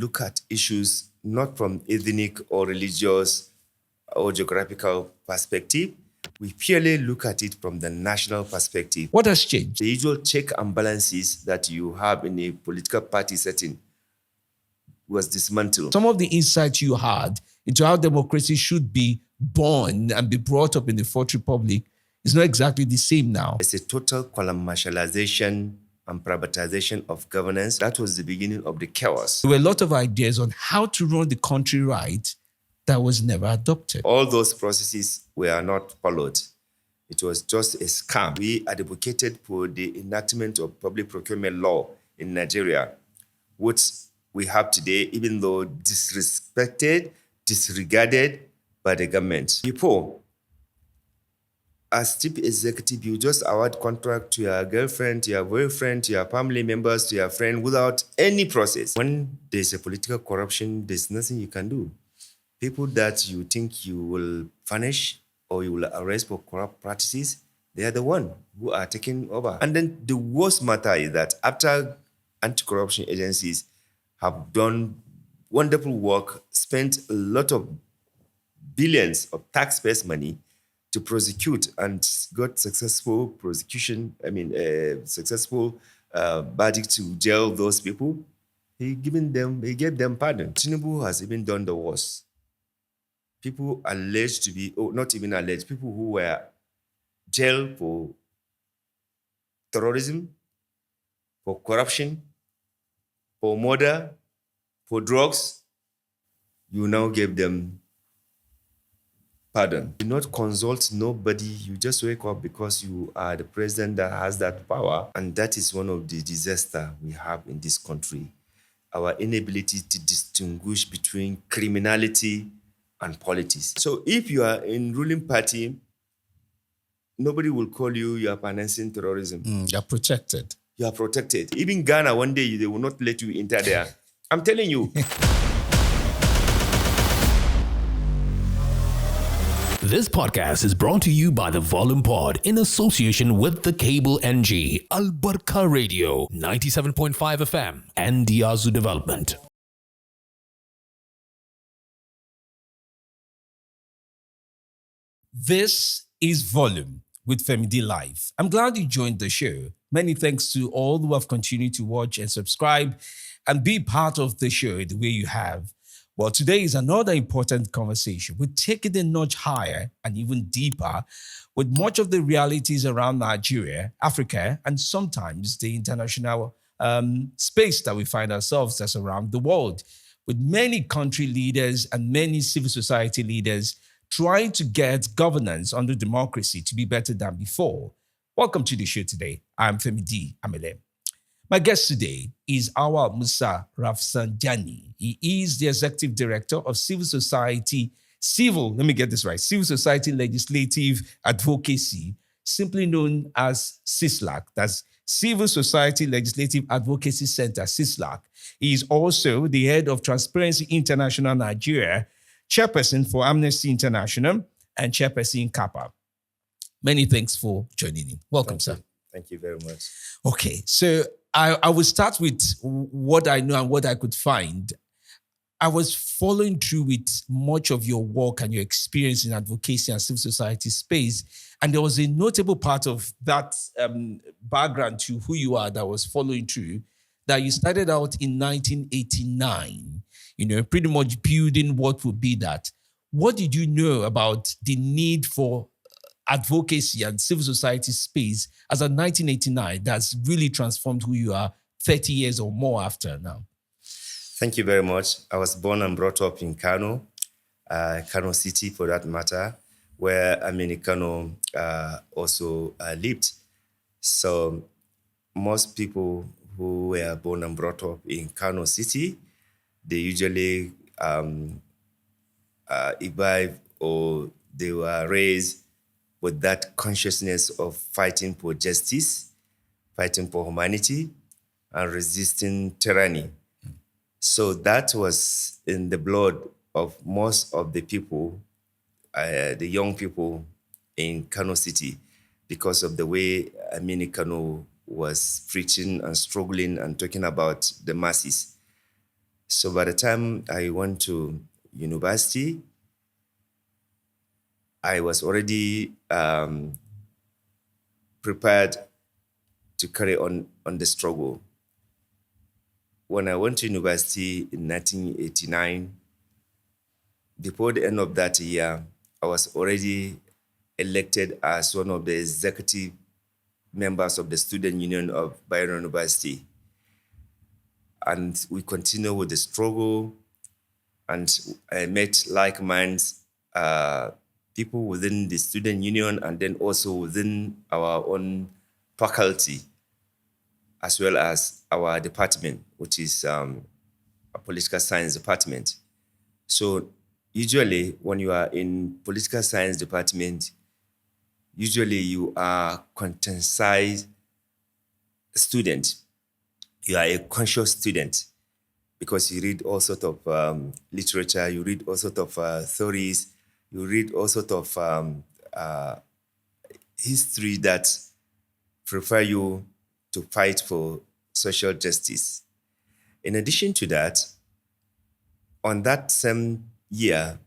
look at issues not from ethnic or religious or geographical perspective. We purely look at it from the national perspective. What has changed? The usual check and balances that you have in a political party setting was dismantled. Some of the insights you had into how democracy should be born and be brought up in the Fourth Republic is not exactly the same now. It's a total commercialization and privatization of governance. That was the beginning of the chaos. There were a lot of ideas on how to run the country right that was never adopted. All those processes were not followed. It was just a scam. We advocated for the enactment of public procurement law in Nigeria, which we have today, even though disrespected, disregarded by the government. Before, as chief executive, you just award contract to your girlfriend, to your boyfriend, to your family members, to your friend without any process. When there's a political corruption, there's nothing you can do. People that you think you will punish or you will arrest for corrupt practices, they are the one who are taking over. And then the worst matter is that after anti-corruption agencies have done wonderful work, spent a lot of billions of taxpayers' money to prosecute and got successful prosecution, successful verdict to jail those people, he gave them pardon. Tinubu has even done the worst. People alleged to be, not even alleged, people who were jailed for terrorism, for corruption, for murder, for drugs, you now gave them pardon. Do not consult nobody. You just wake up because you are the president that has that power. And that is one of the disasters we have in this country. Our inability to distinguish between criminality and politics. So if you are in ruling party, nobody will call you are financing terrorism. You're protected. You are protected. Even Ghana, one day, they will not let you enter there. I'm telling you. This podcast is brought to you by the Volume Pod in association with the Cable NG, Albarka Radio, 97.5 FM, and Diazu Development. This is Volume with FemiDlive. I'm glad you joined the show. Many thanks to all who have continued to watch and subscribe and be part of the show the way you have. Well, today is another important conversation. We're taking it a notch higher and even deeper with much of the realities around Nigeria, Africa, and sometimes the international space that we find ourselves as around the world, with many country leaders and many civil society leaders trying to get governance under democracy to be better than before. Welcome to the show today. I'm Femi Amele. My guest today is Auwal Musa Rafsanjani. He is the Executive Director of Civil Society Legislative Advocacy, simply known as CISLAC. That's Civil Society Legislative Advocacy Center, CISLAC. He is also the head of Transparency International Nigeria, chairperson for Amnesty International, and chairperson in Japa. Many thanks for joining in. Welcome, sir. Thank you very much. Okay, so I will start with what I know and what I could find. I was following through with much of your work and your experience in advocacy and civil society space, and there was a notable part of that background to who you are that was following through, that you started out in 1989, pretty much building what would be that. What did you know about the need for advocacy and civil society space as of 1989 that's really transformed who you are 30 years or more after now? Thank you very much. I was born and brought up in Kano, Kano City for that matter, where Kano also lived. So most people who were born and brought up in Kano City, they usually evolve or they were raised with that consciousness of fighting for justice, fighting for humanity, and resisting tyranny. So that was in the blood of most of the people, the young people in Kano City, because of the way Kano was preaching and struggling and talking about the masses. So by the time I went to university, I was already prepared to carry on the struggle. When I went to university in 1989, before the end of that year, I was already elected as one of the executive members of the Student Union of Bayero University. And we continue with the struggle, and I met like-minded people within the student union and then also within our own faculty, as well as our department, which is a political science department. So usually when you are in political science department, usually you are content-side student. You are a conscious student because you read all sorts of literature, you read all sorts of theories, you read all sorts of history that prepare you to fight for social justice. In addition to that, on that same year,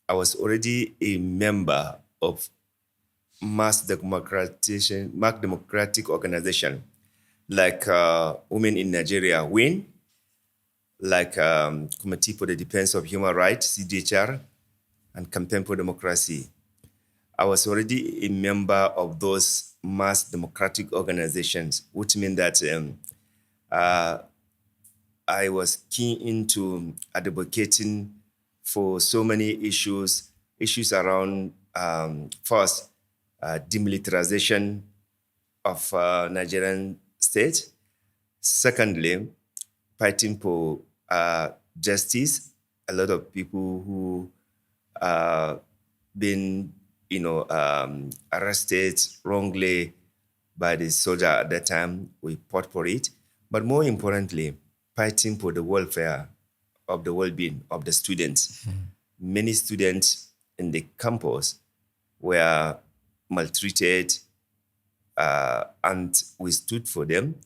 I was already a member of mass democratic organization like Women in Nigeria, WIN, like Committee for the Defense of Human Rights, CDHR, and Campaign for Democracy. I was already a member of those mass democratic organizations, which means that I was keen into advocating for so many issues around, first, demilitarization of Nigerian state. Secondly, fighting for justice. A lot of people who been, arrested wrongly by the soldier at that time, we fought for it. But more importantly, fighting for the welfare of the well-being of the students. Many students in the campus were maltreated, and we stood for them.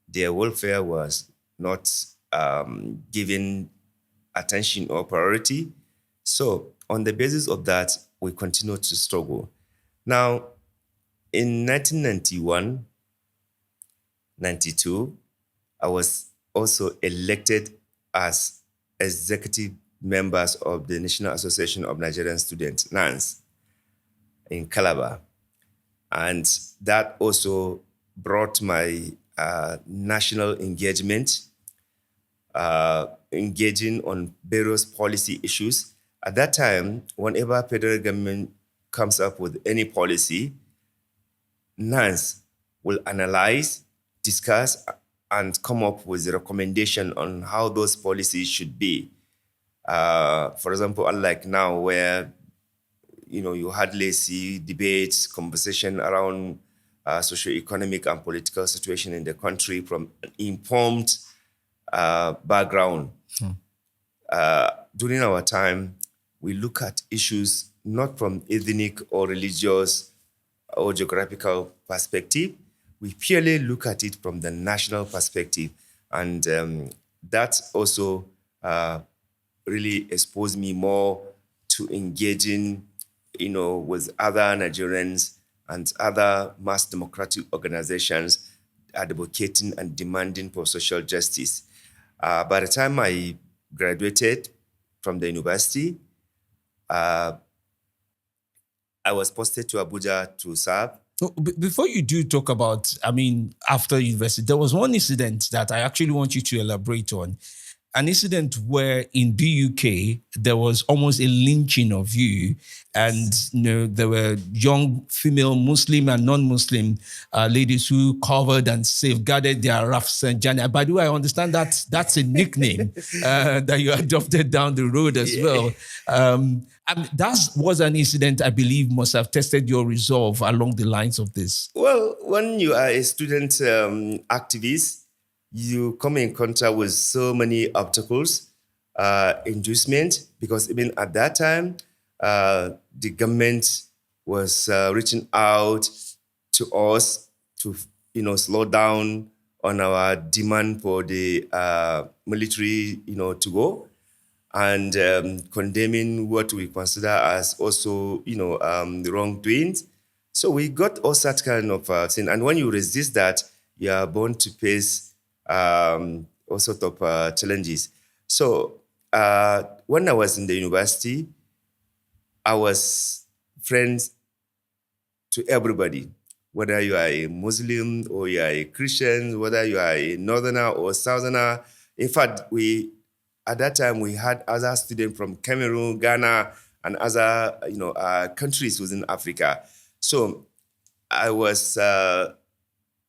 Their welfare was not given attention or priority. So on the basis of that, we continued to struggle. Now, in 1991, 92, I was also elected as executive members of the National Association of Nigerian Students, NANS, in Calabar. And that also brought my national engagement, engaging on various policy issues. At that time, whenever federal government comes up with any policy, NANS will analyze, discuss, and come up with a recommendation on how those policies should be. For example, unlike now where you hardly see debates, conversation around socio-economic and political situation in the country from an informed background. During our time, we look at issues not from ethnic or religious or geographical perspective. We purely look at it from the national perspective. And that also really exposed me more to engaging with other Nigerians and other mass democratic organizations advocating and demanding for social justice. By the time I graduated from the university, I was posted to Abuja to serve. Before you do talk about, after university, there was one incident that I actually want you to elaborate on. An incident where in the UK, there was almost a lynching of you. And there were young female Muslim and non-Muslim ladies who covered and safeguarded their Rafsanjani. By the way, I understand that that's a nickname that you adopted down the road as well. That was an incident I believe must have tested your resolve along the lines of this. Well, when you are a student activist, you come in contact with so many obstacles, inducement, because even at that time, the government was reaching out to us to, slow down on our demand for the military, to go, and condemning what we consider as also, the wrongdoings. So we got all such kind of thing. And when you resist that, you are bound to face all sort of challenges. So when I was in the university, I was friends to everybody, whether you are a Muslim or you are a Christian, whether you are a Northerner or Southerner. In fact, at that time we had other students from Cameroon, Ghana, and other countries within Africa. So I was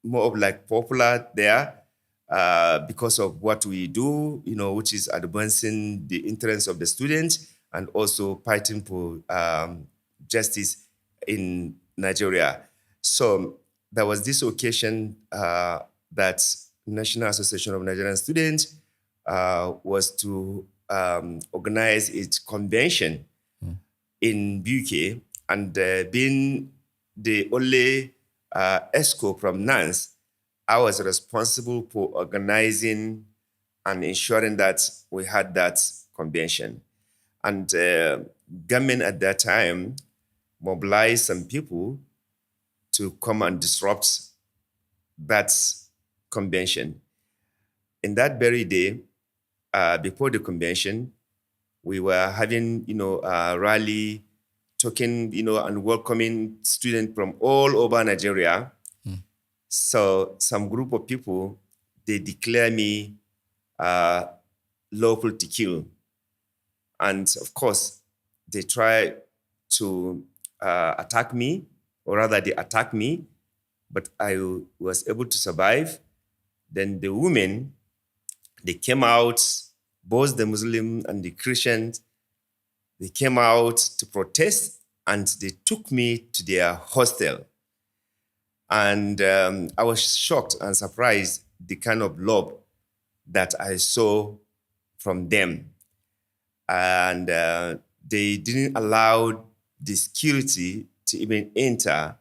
more of like popular there because of what we do, which is advancing the interests of the students and also fighting for justice in Nigeria. So there was this occasion that National Association of Nigerian Students was to organize its convention in UK, and being the only ESCO from NANS, I was responsible for organizing and ensuring that we had that convention. And government at that time mobilized some people to come and disrupt that convention. In that very day, before the convention, we were having, a rally, talking, and welcoming students from all over Nigeria. So some group of people, they declare me lawful to kill. And of course, they try to attack me, or rather they attacked me, but I was able to survive. Then the women, they came out, both the Muslim and the Christians, they came out to protest, and they took me to their hostel. And I was shocked and surprised the kind of love that I saw from them. And they didn't allow the security to even enter,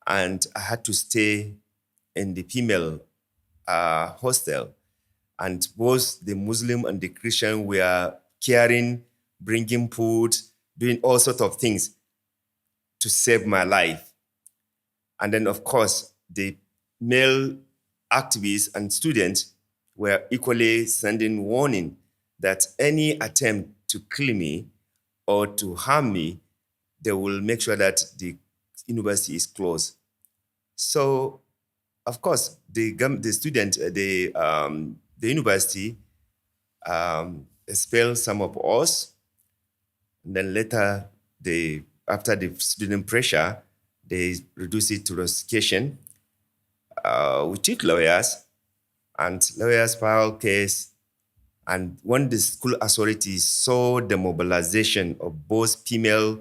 and I had to stay in the female hostel. And both the Muslim and the Christian were caring, bringing food, doing all sorts of things to save my life. And then, of course, the male activists and students were equally sending warning that any attempt to kill me or to harm me, they will make sure that the university is closed. So, of course, the university expelled some of us. And then later, after the student pressure, they reduced it to rustication. We took lawyers, and lawyers filed case. And when the school authorities saw the mobilization of both female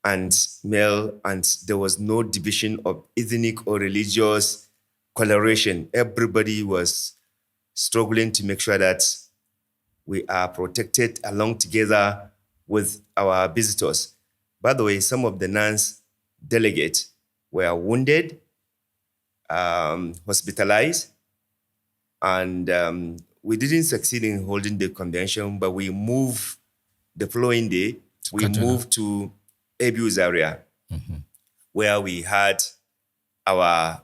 and male, and there was no division of ethnic or religious coloration, everybody was struggling to make sure that we are protected along together with our visitors. By the way, some of the NANS delegates were wounded, hospitalized, and we didn't succeed in holding the convention, but we moved the following day. We moved to Abuse area, where we had our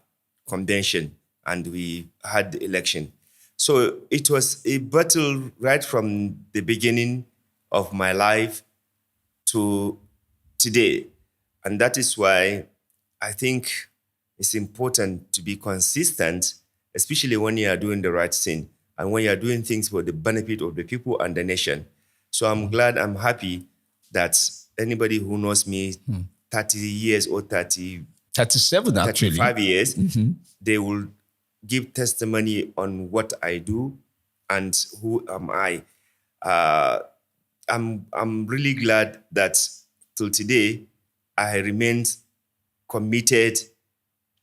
convention and we had the election. So it was a battle right from the beginning of my life to today. And that is why I think it's important to be consistent, especially when you are doing the right thing and when you are doing things for the benefit of the people and the nation. So I'm glad, I'm happy that anybody who knows me 30 years or 37 actually. 35 years, they will give testimony on what I do and who am I. I'm really glad that till today, I remain committed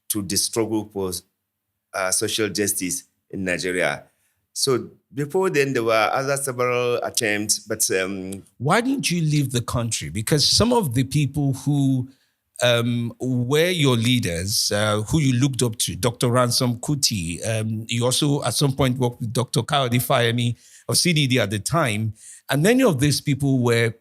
to the struggle for social justice in Nigeria. So before then, there were other several attempts, but why didn't you leave the country? Because some of the people who were your leaders who you looked up to, Dr. Ransom Kuti. You also at some point worked with Dr. Kayode Fayemi of CDD at the time. And many of these people were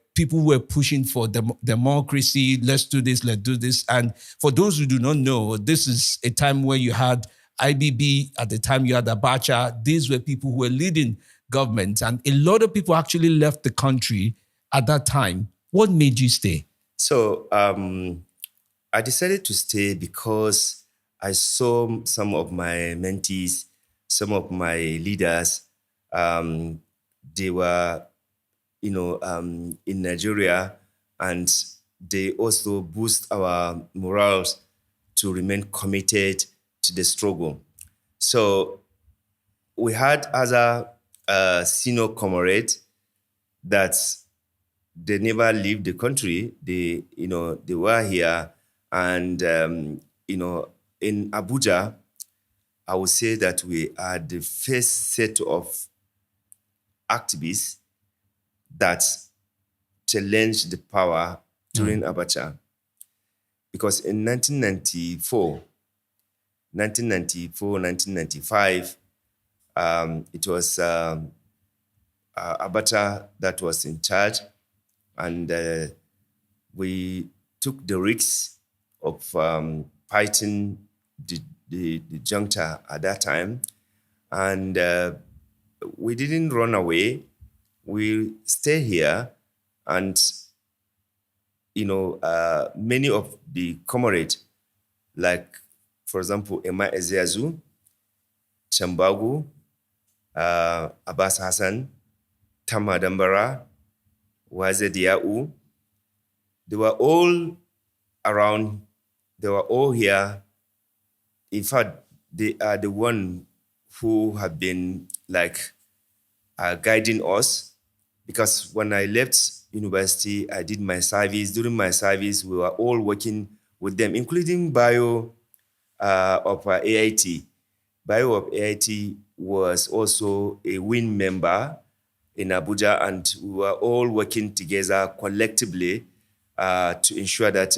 pushing for democracy. Let's do this, let's do this. And for those who do not know, this is a time where you had IBB, at the time you had Abacha. These were people who were leading government. And a lot of people actually left the country at that time. What made you stay? So I decided to stay because I saw some of my mentees, some of my leaders, they were, in Nigeria, and they also boost our morals to remain committed to the struggle. So we had other senior comrades that they never left the country. They were here, and in Abuja, I would say that we are the first set of activists that challenged the power during Abacha. Because in 1995, it was Abacha that was in charge, and we took the risk of fighting the junta at that time, and we didn't run away. We stay here, and many of the comrades, like for example, Emma Ezeazu, Chambagu, Abbas Hassan, Tamadambara, Wazed Ya'u, they were all around, they were all here. In fact, they are the one who have been guiding us, because when I left university, I did my service. During my service, we were all working with them, including Bio of AIT. Bio of AIT was also a WIN member in Abuja, and we were all working together collectively to ensure that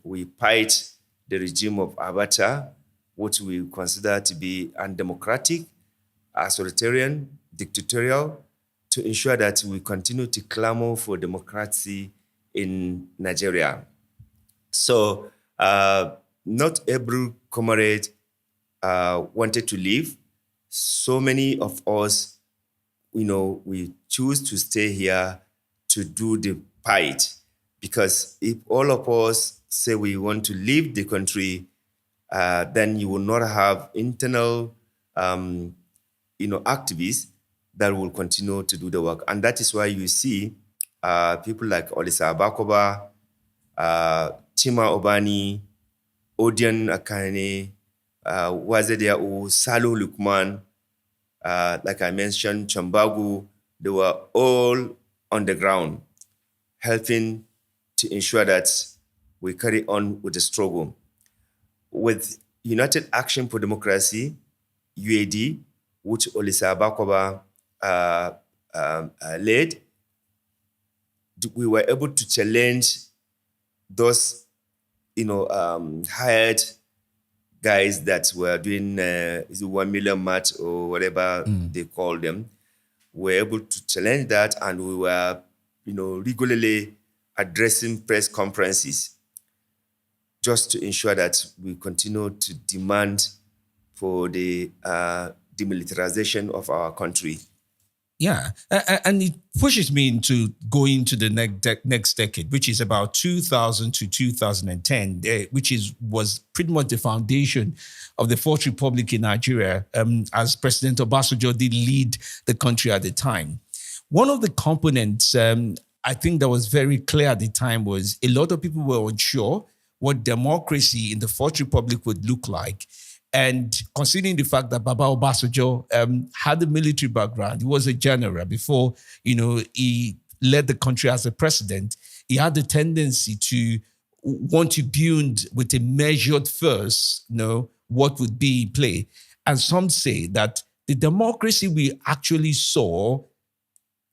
we fight the regime of Abacha, which we consider to be undemocratic, authoritarian, dictatorial, to ensure that we continue to clamor for democracy in Nigeria. So not every comrade wanted to leave. So many of us, we choose to stay here to do the fight. Because if all of us say we want to leave the country, then you will not have internal, activists that will continue to do the work. And that is why you see people like Olisa Abakoba, Chima Obani, Odian Akane, Wazedeau, Salu Lukman, like I mentioned, Chambagu, they were all on the ground, helping to ensure that we carry on with the struggle. With United Action for Democracy, UAD, which Olisa Abakoba led, we were able to challenge those, hired guys that were doing 1 million march or whatever they call them. We were able to challenge that, and we were, regularly addressing press conferences just to ensure that we continue to demand for the demilitarization of our country. Yeah, and it pushes me into going to the next decade, which is about 2000 to 2010, which was pretty much the foundation of the Fourth Republic in Nigeria, as President Obasanjo did lead the country at the time. One of the components I think that was very clear at the time was a lot of people were unsure what democracy in the Fourth Republic would look like. And considering the fact that Baba Obasanjo had a military background, he was a general before, he led the country as a president, he had the tendency to want to build with a measured first, what would be in play. And some say that the democracy we actually saw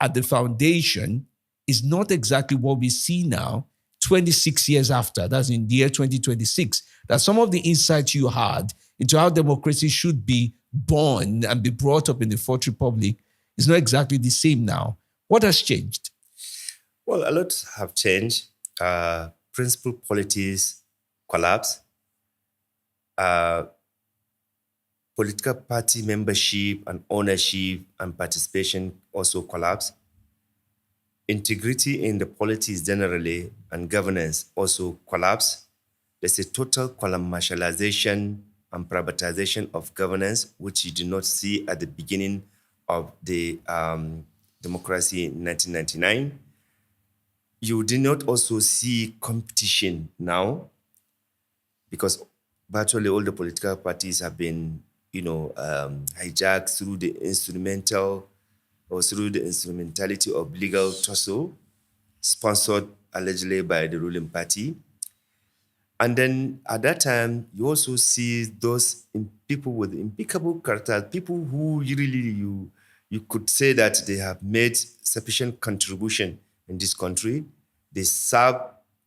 at the foundation is not exactly what we see now 26 years after, that's in the year 2026, that some of the insights you had into how democracy should be born and be brought up in the Fourth Republic is not exactly the same now. What has changed? Well, a lot have changed. Principal polities collapsed. Political party membership and ownership and participation also collapsed. Integrity in the polities generally and governance also collapsed. There's a total commercialization and privatization of governance, which you did not see at the beginning of the democracy in 1999. You did not also see competition now, because virtually all the political parties have been, hijacked through the instrumentality of legal tussle, sponsored allegedly by the ruling party. And then at that time, you also see those people with impeccable character, people who really you could say that they have made sufficient contribution in this country. They served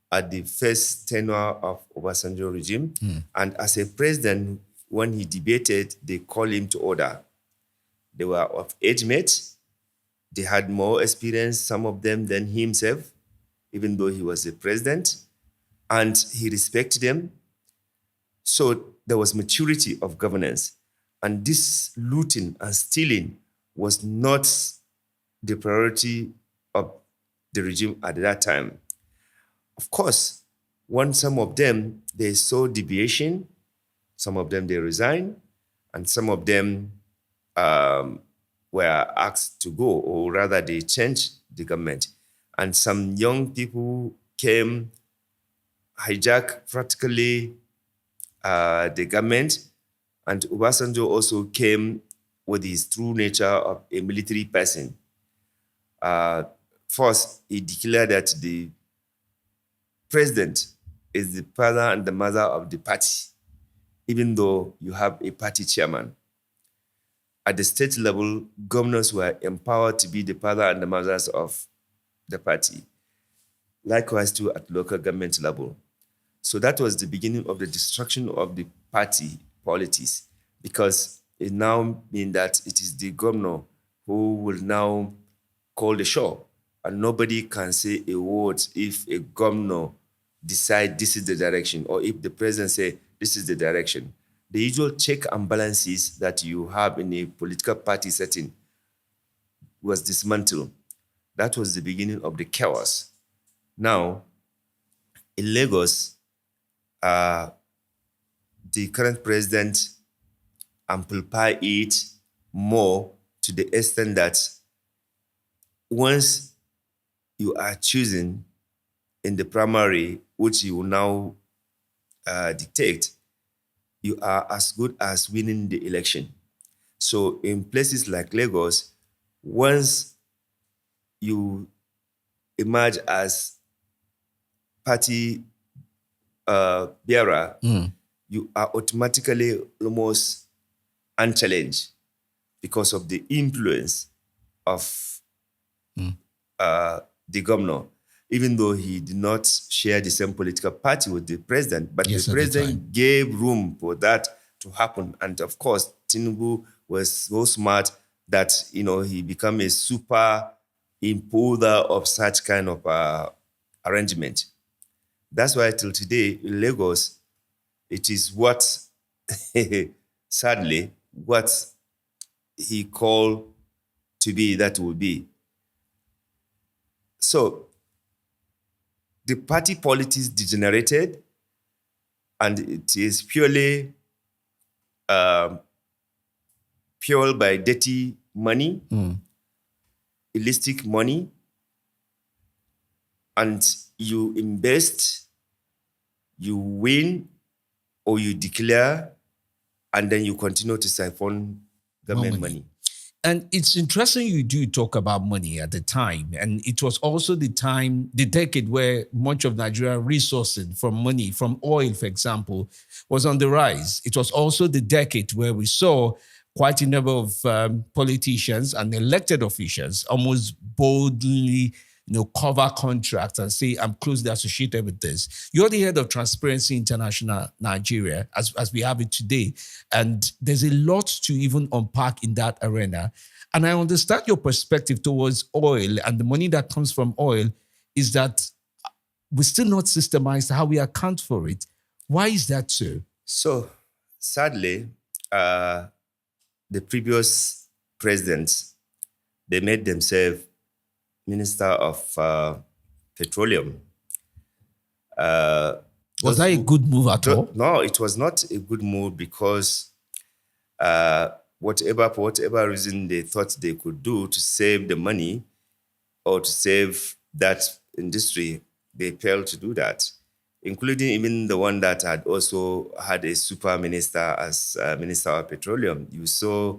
at the first tenure of Obasanjo regime. And as a president, when he debated, they called him to order. They were of age mates. They had more experience, some of them, than himself, even though he was a president. And he respected them. So there was maturity of governance. And this looting and stealing was not the priority of the regime at that time. Of course, when some of them, they saw deviation, some of them, they resigned, and some of them were asked to go, or rather they changed the government. And some young people came, hijacked practically the government, and Obasanjo also came with his true nature of a military person. First, he declared that the president is the father and the mother of the party, even though you have a party chairman. At the state level, governors were empowered to be the father and the mothers of the party. Likewise, too, at local government level. So that was the beginning of the destruction of the party politics, because it now means that it is the governor who will now call the show. And nobody can say a word if a governor decide this is the direction, or if the president say this is the direction. The usual check and balances that you have in a political party setting was dismantled. That was the beginning of the chaos. Now, in Lagos, the current president amplified it more to the extent that once you are choosing in the primary, which you will now dictate, you are as good as winning the election. So in places like Lagos, once you emerge as party bearer, you are automatically almost unchallenged because of the influence of the governor, even though he did not share the same political party with the president. But the president gave room for that to happen. And of course, Tinubu was so smart that, he became a super imposer of such kind of arrangement. That's why till today, in Lagos, it is what, sadly, what he called to be, that will be. So the party politics degenerated, and it is purely fueled by dirty money, illicit money, and you invest, you win, or you declare, and then you continue to siphon government money. And it's interesting you do talk about money at the time. And it was also the decade where much of Nigerian resourcing from money, from oil, for example, was on the rise. It was also the decade where we saw quite a number of politicians and elected officials almost boldly cover contracts and say, I'm closely associated with this. You're the head of Transparency International Nigeria, as we have it today. And there's a lot to even unpack in that arena. And I understand your perspective towards oil and the money that comes from oil is that we're still not systemized how we account for it. Why is that so? So, sadly, the previous presidents, they made themselves Minister of Petroleum. Was that a good move at all? No, it was not a good move because for whatever reason they thought they could do to save the money or to save that industry, they failed to do that, including even the one that had also had a super minister as Minister of Petroleum. You saw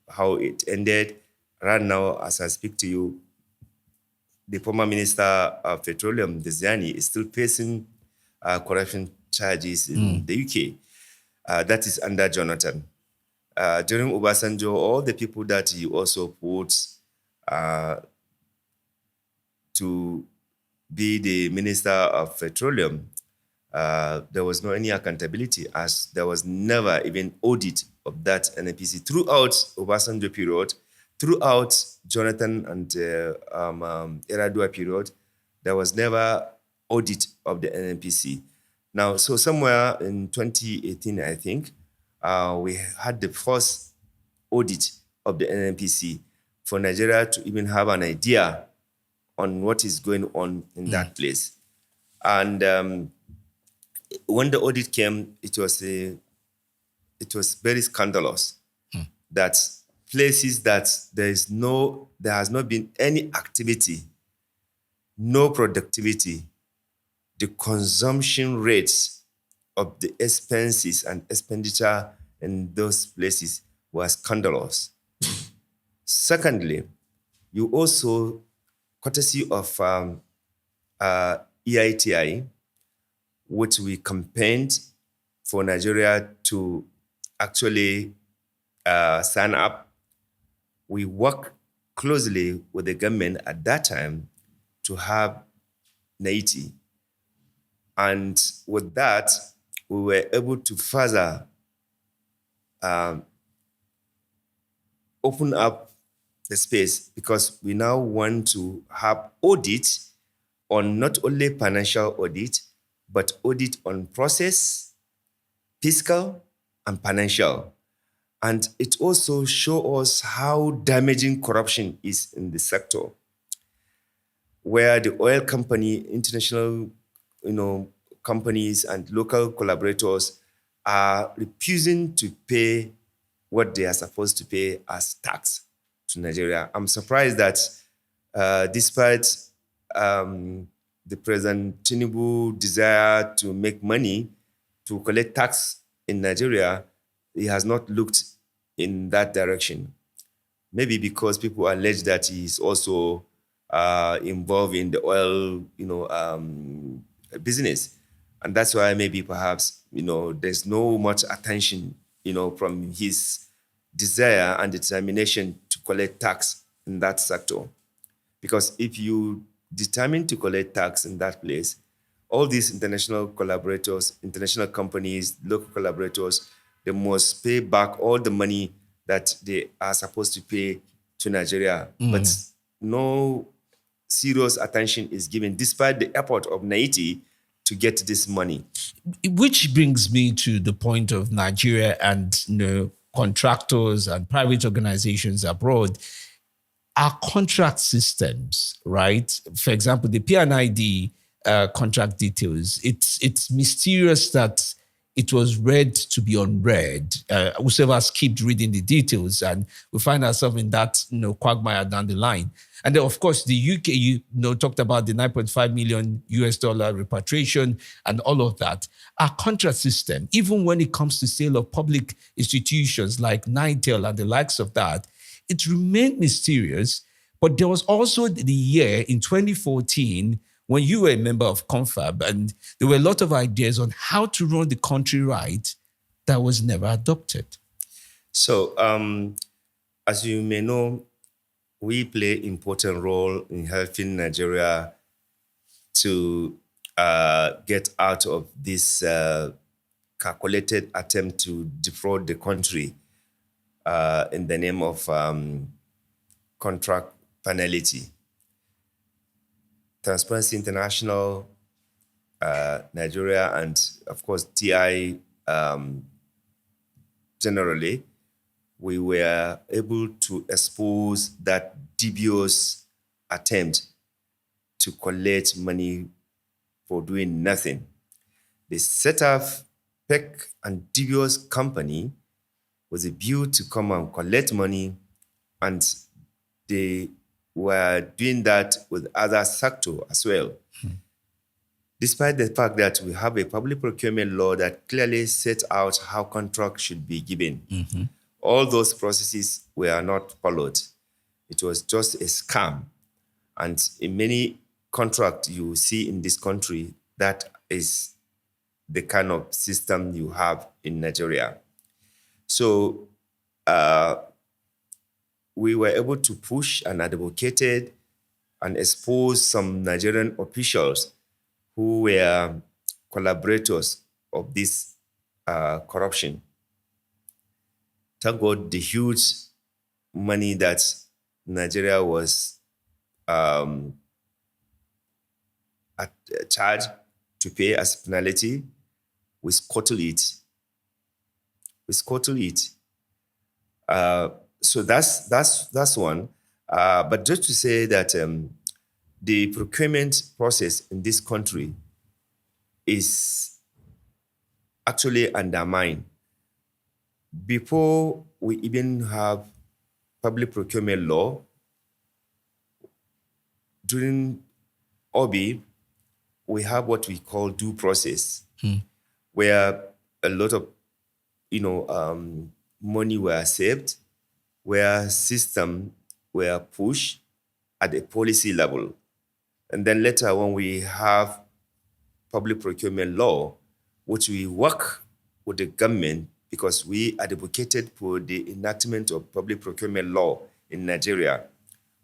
how it ended. Right now, as I speak to you, the former Minister of Petroleum, Disgrace, is still facing corruption charges in the UK. That is under Jonathan. During Obasanjo, all the people that he also put to be the Minister of Petroleum, there was no any accountability, as there was never even audit of that NNPC throughout Obasanjo period, throughout Jonathan and Eradua period. There was never audit of the NNPC. Now, so somewhere in 2018, I think, we had the first audit of the NNPC for Nigeria to even have an idea on what is going on in that place. And when the audit came, it was very scandalous that places that there has not been any activity, no productivity, the consumption rates of the expenses and expenditure in those places were scandalous. Secondly, you also, courtesy of EITI, which we campaigned for Nigeria to actually sign up, we worked closely with the government at that time to have NAITI. And with that, we were able to further open up the space, because we now want to have audit on not only financial audit, but audit on process, fiscal, and financial. And it also shows us how damaging corruption is in the sector, where the oil company, international companies and local collaborators are refusing to pay what they are supposed to pay as tax to Nigeria. I'm surprised that despite the President Tinubu desire to make money to collect tax in Nigeria, he has not looked in that direction. Maybe because people allege that he is also involved in the oil, business. And that's why maybe perhaps, there's no much attention, from his desire and determination to collect tax in that sector. Because if you determine to collect tax in that place, all these international collaborators, international companies, local collaborators, they must pay back all the money that they are supposed to pay to Nigeria. But no serious attention is given, despite the effort of NAITI to get this money. Which brings me to the point of Nigeria and contractors and private organizations abroad. Our contract systems, right? For example, the P&ID contract details, it's mysterious that it was read to be unread. Whoever skipped reading the details, and we find ourselves in that quagmire down the line. And then, of course, the UK, talked about the $9.5 million repatriation and all of that. Our contract system, even when it comes to sale of public institutions like Nitel and the likes of that, it remained mysterious. But there was also the year in 2014 when you were a member of Confab, and there were a lot of ideas on how to run the country right that was never adopted. So, as you may know, we play important role in helping Nigeria to get out of this calculated attempt to defraud the country in the name of contract penalty. Transparency International, Nigeria, and of course TI generally, we were able to expose that dubious attempt to collect money for doing nothing. They set up fake and dubious company with a view to come and collect money, and they were doing that with other sectors as well. Despite the fact that we have a public procurement law that clearly sets out how contracts should be given. All those processes were not followed. It was just a scam. And in many contracts you see in this country, that is the kind of system you have in Nigeria. So we were able to push and advocated and expose some Nigerian officials who were collaborators of this corruption. Thank God the huge money that Nigeria was charged to pay as penalty, we scuttle it. So that's one. But just to say that the procurement process in this country is actually undermined. Before we even have public procurement law, during OBI, we have what we call due process, where a lot of money were saved, where systems were pushed at a policy level. And then later when we have public procurement law, which we work with the government because we advocated for the enactment of public procurement law in Nigeria,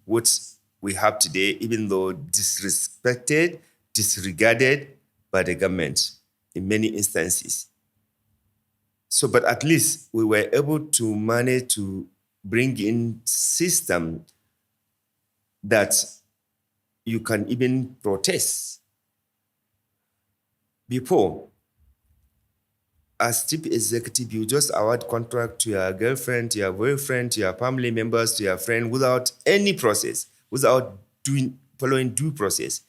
which we have today, even though disrespected, disregarded by the government in many instances. So, but at least we were able to manage to bring in system that you can even protest. Before, as chief executive, you just award contract to your girlfriend, to your boyfriend, to your family members, to your friend without any process, without following due process.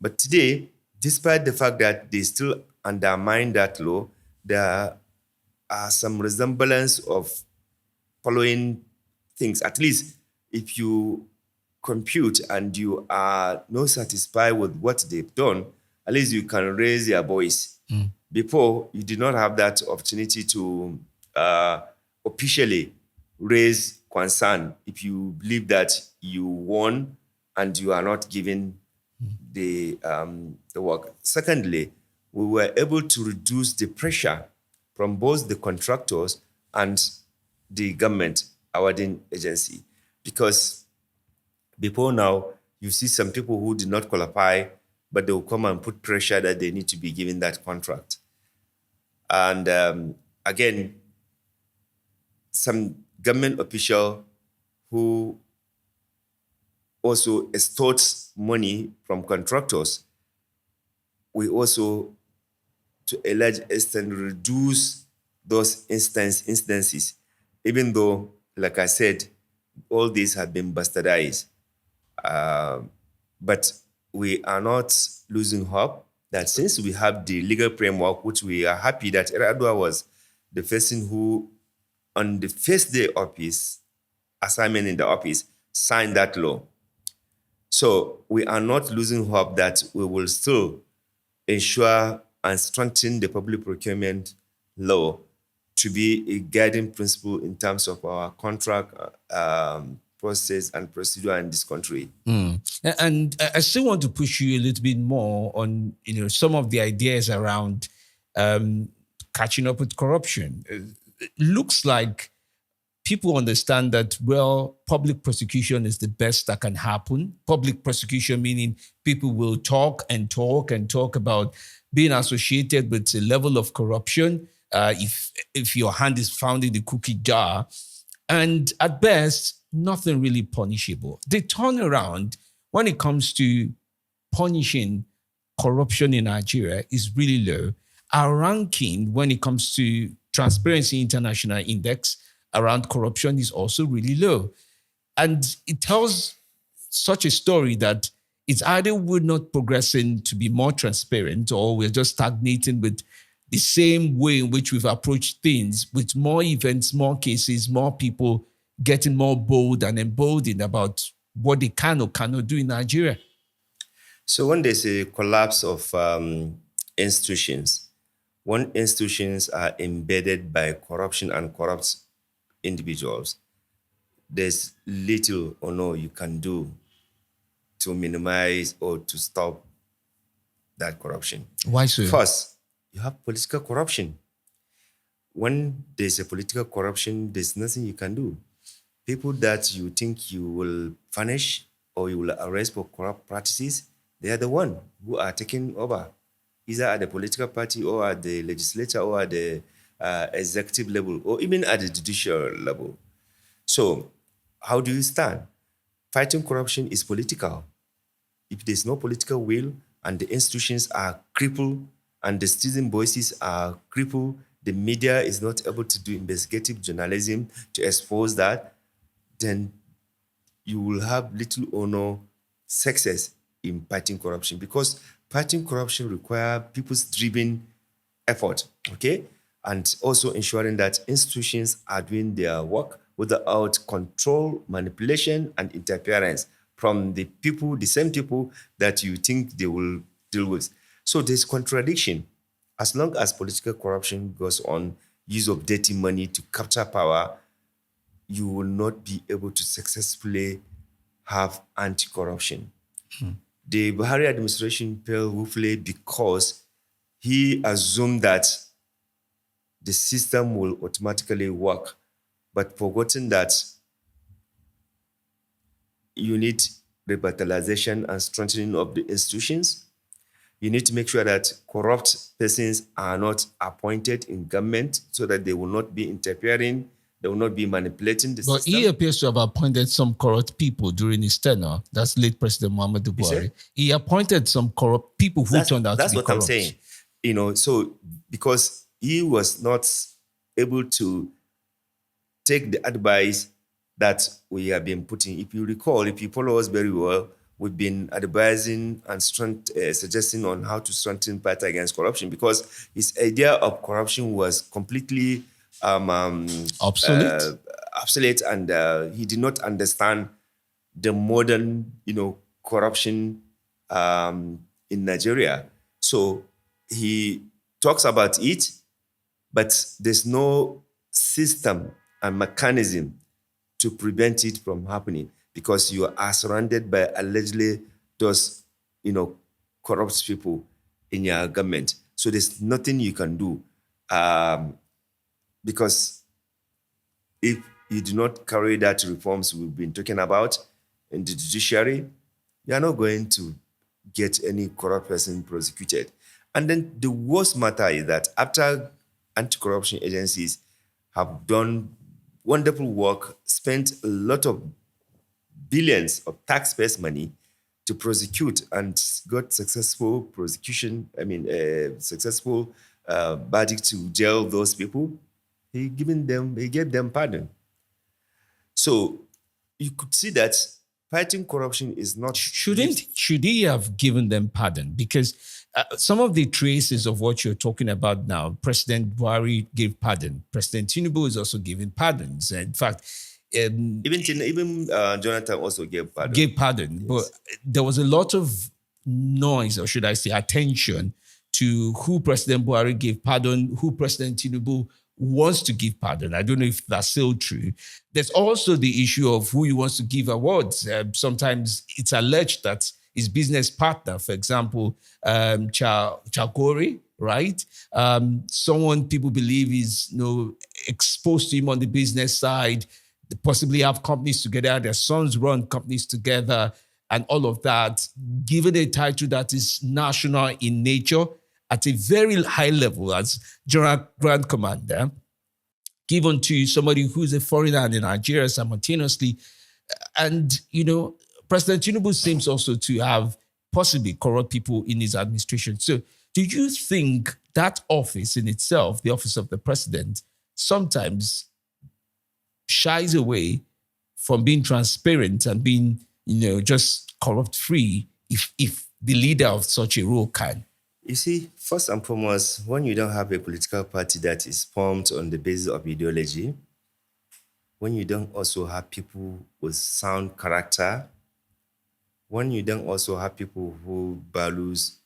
But today, despite the fact that they still undermine that law, there are some resemblance of following things. At least if you compute and you are not satisfied with what they've done, at least you can raise your voice. Before, you did not have that opportunity to officially raise concern if you believe that you won and you are not given the work. Secondly, we were able to reduce the pressure from both the contractors and the government awarding agency. Because before now, you see some people who did not qualify, but they will come and put pressure that they need to be given that contract. And again, some government official who also extorts money from contractors, we also, to a large extent, reduce those instances, even though, like I said, all these have been bastardized. But we are not losing hope that since we have the legal framework, which we are happy that Eradua was the person who, on the first day of his assignment in the office, signed that law. So we are not losing hope that we will still ensure and strengthen the public procurement law to be a guiding principle in terms of our contract process and procedure in this country. And I still want to push you a little bit more on, some of the ideas around catching up with corruption. It looks like people understand that, well, public prosecution is the best that can happen. Public prosecution meaning people will talk and talk and talk about being associated with a level of corruption if your hand is found in the cookie jar. And at best, nothing really punishable. The turnaround when it comes to punishing corruption in Nigeria is really low. Our ranking when it comes to Transparency International Index around corruption is also really low. And it tells such a story that it's either we're not progressing to be more transparent or we're just stagnating with the same way in which we've approached things, with more events, more cases, more people getting more bold and emboldened about what they can or cannot do in Nigeria. So when there's a collapse of institutions, when institutions are embedded by corruption and corrupt individuals, there's little or no you can do to minimize or to stop that corruption. Why so? First, you have political corruption. When there's a political corruption, there's nothing you can do. People that you think you will punish or you will arrest for corrupt practices, they are the one who are taking over, either at the political party or at the legislature or at the executive level or even at the judicial level. So how do you stand? Fighting corruption is political. If there's no political will and the institutions are crippled and the citizen voices are crippled, the media is not able to do investigative journalism to expose that, then you will have little or no success in fighting corruption, because fighting corruption requires people's driven effort, okay? And also ensuring that institutions are doing their work without control, manipulation, and interference from the people, the same people that you think they will deal with. So there's contradiction. As long as political corruption goes on, use of dirty money to capture power, you will not be able to successfully have anti-corruption. The Buhari administration failed woefully because he assumed that the system will automatically work, but forgotten that you need revitalization and strengthening of the institutions. You need to make sure that corrupt persons are not appointed in government so that they will not be interfering, they will not be manipulating the But system. he appears to have appointed some corrupt people during his tenure. That's late President Muhammadu Buhari. He appointed some corrupt people who turned out to be corrupt. That's what I'm saying. You know, so because he was not able to take the advice that we have been putting. If you recall, if you follow us very well, we've been advising and suggesting on how to strengthen fight against corruption, because his idea of corruption was completely obsolete, and he did not understand the modern, corruption in Nigeria. So he talks about it, but there's no system and mechanism to prevent it from happening, because you are surrounded by allegedly those, corrupt people in your government. So there's nothing you can do, because if you do not carry that reforms we've been talking about in the judiciary, you are not going to get any corrupt person prosecuted. And then the worst matter is that after anti-corruption agencies have done wonderful work, spent a lot of billions of taxpayers' money to prosecute and got successful prosecution, successful verdict to jail those people, he gave them pardon. So you could see that fighting corruption is not... Should he have given them pardon? Because some of the traces of what you're talking about now, President Buhari gave pardon. President Tinubu is also giving pardons. In fact... even Jonathan also gave pardon. Yes. But there was a lot of noise, or should I say attention, to who President Buhari gave pardon, who President Tinubu wants to give pardon. I don't know if that's still true. There's also the issue of who he wants to give awards. Sometimes it's alleged that his business partner, for example, Chagori, right? Someone people believe is exposed to him on the business side. They possibly have companies together. Their sons run companies together and all of that. Given a title that is national in nature at a very high level as General Grand Commander, given to somebody who's a foreigner in Nigeria simultaneously. And, President Tinubu seems also to have possibly corrupt people in his administration. So do you think that office in itself, the office of the president, sometimes shies away from being transparent and being, just corrupt-free if the leader of such a role can? You see, first and foremost, when you don't have a political party that is formed on the basis of ideology, when you don't also have people with sound character, when you don't also have people who values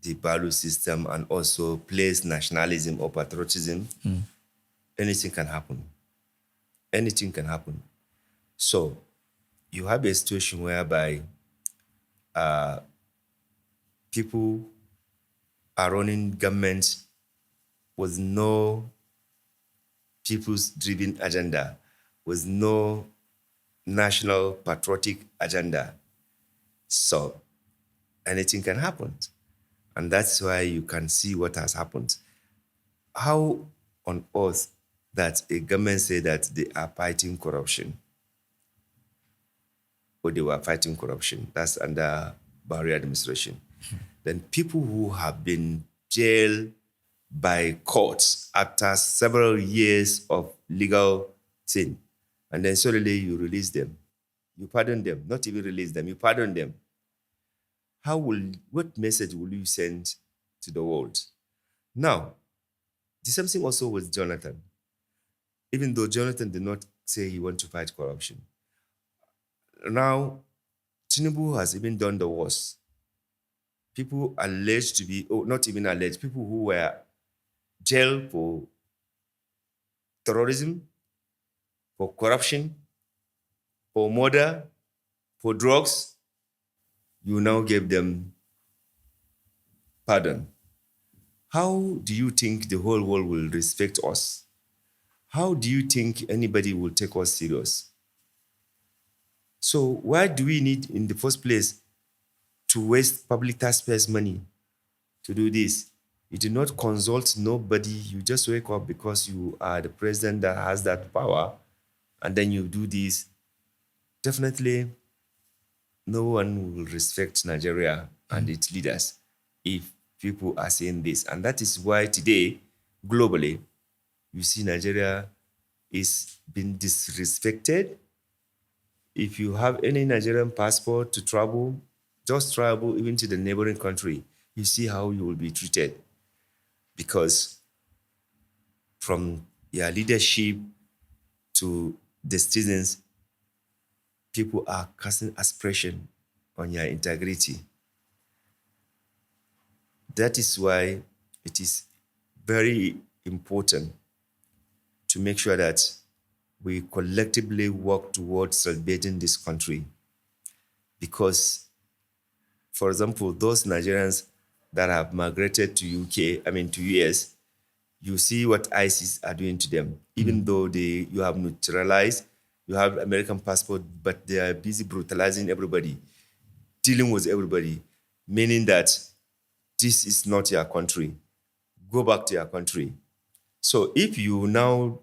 the value system and also place nationalism or patriotism, anything can happen. Anything can happen. So you have a situation whereby people are running governments with no people's driven agenda, with no national patriotic agenda. So anything can happen. And that's why you can see what has happened. How on earth that a government say that they are fighting corruption, or they were fighting corruption, that's under Buhari administration. Then people who have been jailed by courts after several years of legal sin, and then suddenly you release them, you pardon them, not even release them, you pardon them. What message will you send to the world? Now, the same thing also with Jonathan. Even though Jonathan did not say he wants to fight corruption. Now, Tinubu has even done the worst. People alleged to be, not even alleged, people who were jailed for terrorism, for corruption, for murder, for drugs, you now give them pardon. How do you think the whole world will respect us? How do you think anybody will take us serious? So why do we need, in the first place, to waste public taxpayers' money to do this? You do not consult nobody. You just wake up because you are the president that has that power, and then you do this. Definitely, no one will respect Nigeria and its leaders if people are saying this. And that is why today, globally, you see Nigeria is being disrespected. If you have any Nigerian passport to travel, just travel even to the neighboring country, you see how you will be treated. Because from your leadership to the citizens, people are casting aspersion on your integrity. That is why it is very important to make sure that we collectively work towards celebrating this country. Because, for example, those Nigerians that have migrated to to US, you see what ISIS are doing to them. Even though you have neutralized, you have American passport, but they are busy brutalizing everybody, dealing with everybody, meaning that this is not your country. Go back to your country. So if you now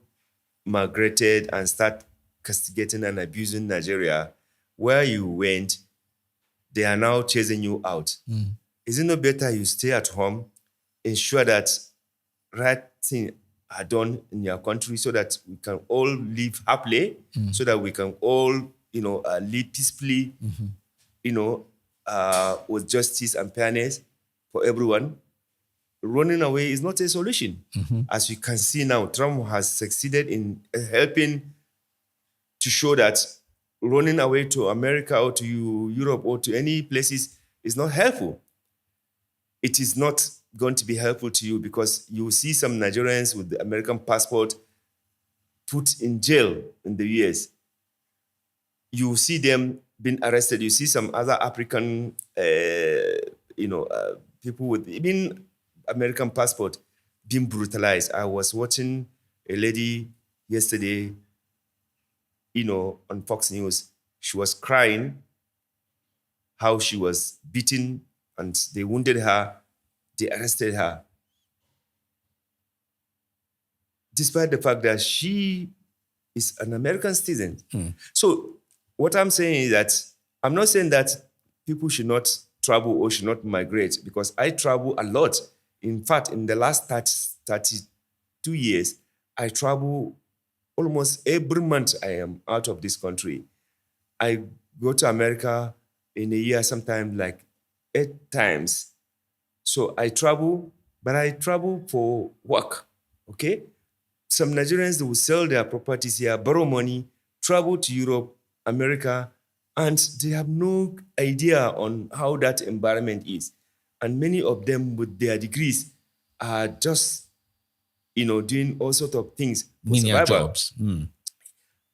migrated and start castigating and abusing Nigeria, where you went, they are now chasing you out. Is it not better you stay at home, ensure that right things are done in your country so that we can all live happily, so that we can all, live peacefully, with justice and fairness for everyone? Running away is not a solution. As you can see now, Trump has succeeded in helping to show that running away to America or to Europe or to any places is not helpful. It is not going to be helpful to you, because you see some Nigerians with the American passport put in jail in the US. You see them been arrested. You see some other African, people with even American passport being brutalized. I was watching a lady yesterday, on Fox News. She was crying how she was beaten and they wounded her, they arrested her. Despite the fact that she is an American citizen. So what I'm saying is that I'm not saying that people should not travel or should not migrate, because I travel a lot. In fact, in the last 32 years, I travel almost every month. I am out of this country. I go to America in a year, sometimes like 8 times. So I travel, but I travel for work, okay? Some Nigerians, they will sell their properties here, borrow money, travel to Europe, America, and they have no idea on how that environment is. And many of them with their degrees are just, doing all sorts of things for Menial survival. jobs.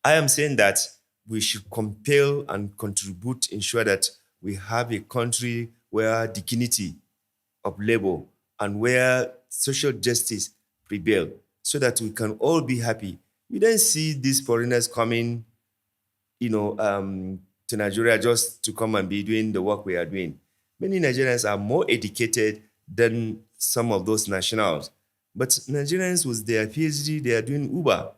I am saying that we should compel and contribute, ensure that we have a country where dignity of labor and where social justice prevail, so that we can all be happy. We don't see these foreigners coming, to Nigeria just to come and be doing the work we are doing. Many Nigerians are more educated than some of those nationals. But Nigerians with their PhD, they are doing Uber.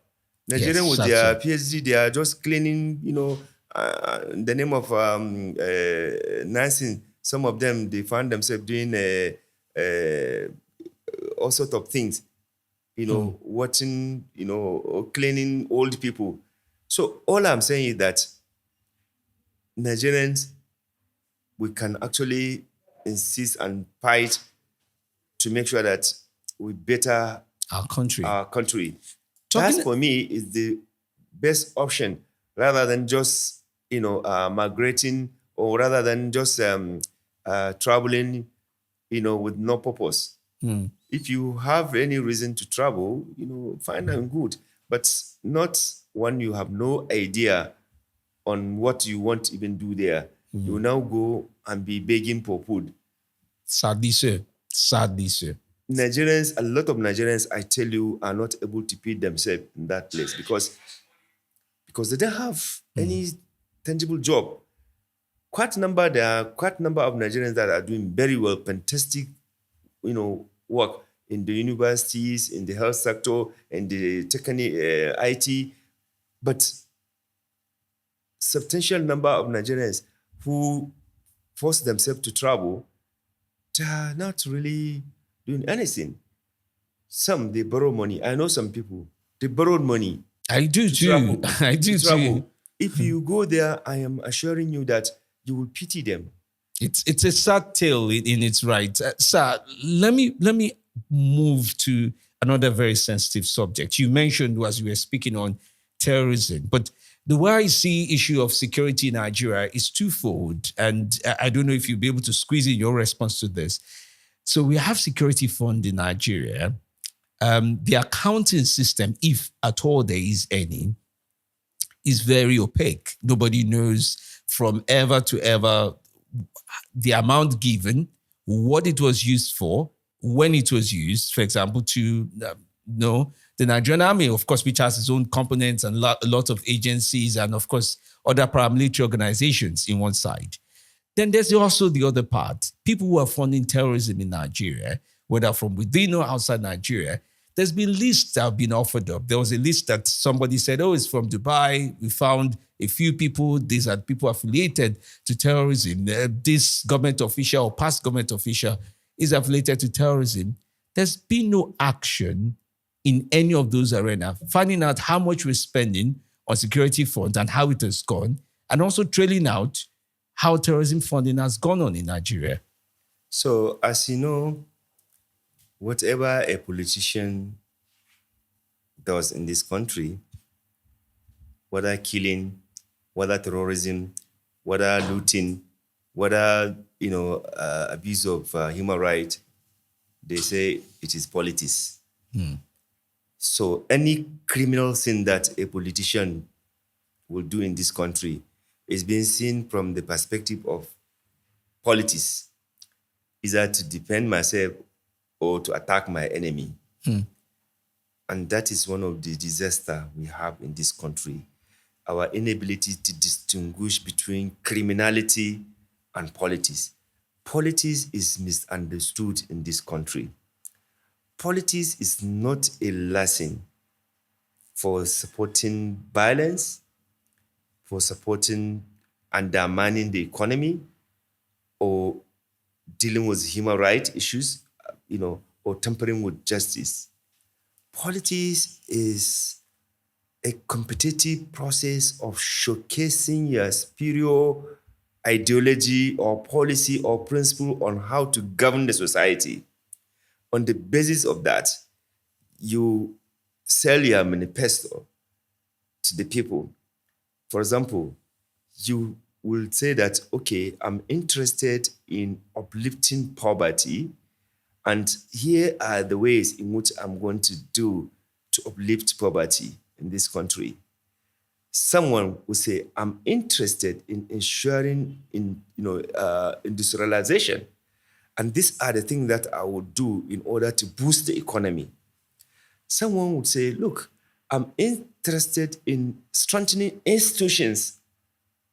Nigerians with their PhD, they are just cleaning, in the name of nursing. Some of them, they find themselves doing all sorts of things, watching, or cleaning old people. So all I'm saying is that Nigerians, we can actually insist and fight to make sure that we better Our country. That for me is the best option, rather than just migrating, or rather than just traveling with no purpose. If you have any reason to travel, fine and good, but not when you have no idea on what you want to even do there. You now go and be begging for food. Sadly, sir. Nigerians, a lot of Nigerians, I tell you, are not able to feed themselves in that place because they don't have any tangible job. There are quite a number of Nigerians that are doing very well, fantastic, work in the universities, in the health sector, in the IT, but substantial number of Nigerians who force themselves to travel, they are not really doing anything. Some, they borrow money. I know some people, they borrowed money. I do too. I do too. If you go there, I am assuring you that you will pity them. It's a sad tale in its right. Sir, let me move to another very sensitive subject. You mentioned, as we were speaking on, terrorism, but the way I see issue of security in Nigeria is twofold, and I don't know if you'll be able to squeeze in your response to this. So we have security fund in Nigeria. The accounting system, if at all there is any, is very opaque. Nobody knows from ever to ever the amount given, what it was used for, when it was used, for example, to the Nigerian Army, of course, which has its own components and a lot of agencies and, of course, other paramilitary organizations in one side. Then there's also the other part. People who are funding terrorism in Nigeria, whether from within or outside Nigeria, there's been lists that have been offered up. There was a list that somebody said, it's from Dubai. We found a few people. These are people affiliated to terrorism. This government official or past government official is affiliated to terrorism. There's been no action in any of those arenas, finding out how much we're spending on security funds and how it has gone, and also trailing out how terrorism funding has gone on in Nigeria. So, as you know, whatever a politician does in this country, whether killing, whether terrorism, whether looting, whether abuse of human rights, they say it is politics. So any criminal thing that a politician will do in this country, is being seen from the perspective of politics, either to defend myself or to attack my enemy. And that is one of the disasters we have in this country. Our inability to distinguish between criminality and politics. Politics is misunderstood in this country. Politics is not a lesson for supporting violence, for supporting undermining the economy, or dealing with human rights issues, or tampering with justice. Politics is a competitive process of showcasing your superior ideology or policy or principle on how to govern the society. On the basis of that, you sell your manifesto to the people. For example, you will say that, okay, I'm interested in uplifting poverty, and here are the ways in which I'm going to do to uplift poverty in this country. Someone will say, I'm interested in ensuring industrialization, and these are the things that I will do in order to boost the economy. Someone would say, look, I'm interested in strengthening institutions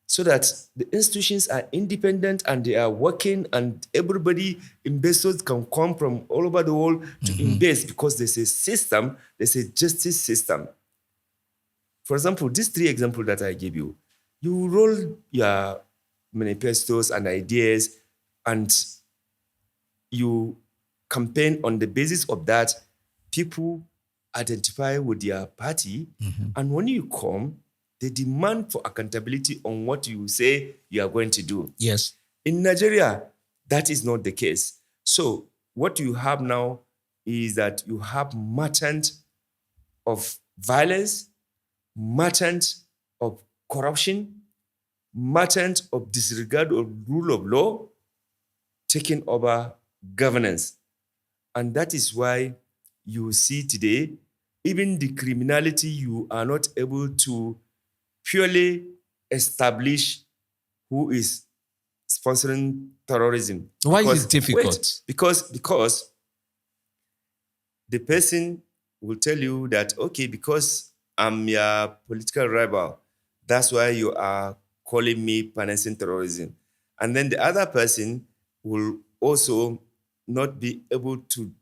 so that the institutions are independent and they are working, and everybody, investors can come from all over the world to invest because there's a system, there's a justice system. For example, these three examples that I gave you, you roll your manifestos and ideas and you campaign on the basis of that. People identify with their party, and when you come, they demand for accountability on what you say you are going to do. Yes. In Nigeria, that is not the case. So what you have now is that you have merchant of violence, merchant of corruption, merchant of disregard of rule of law taking over governance. And that is why you see today, even the criminality, you are not able to purely establish who is sponsoring terrorism. Why is it difficult? Because the person will tell you that, okay, because I'm your political rival, that's why you are calling me financing terrorism. And then the other person will also not be able to,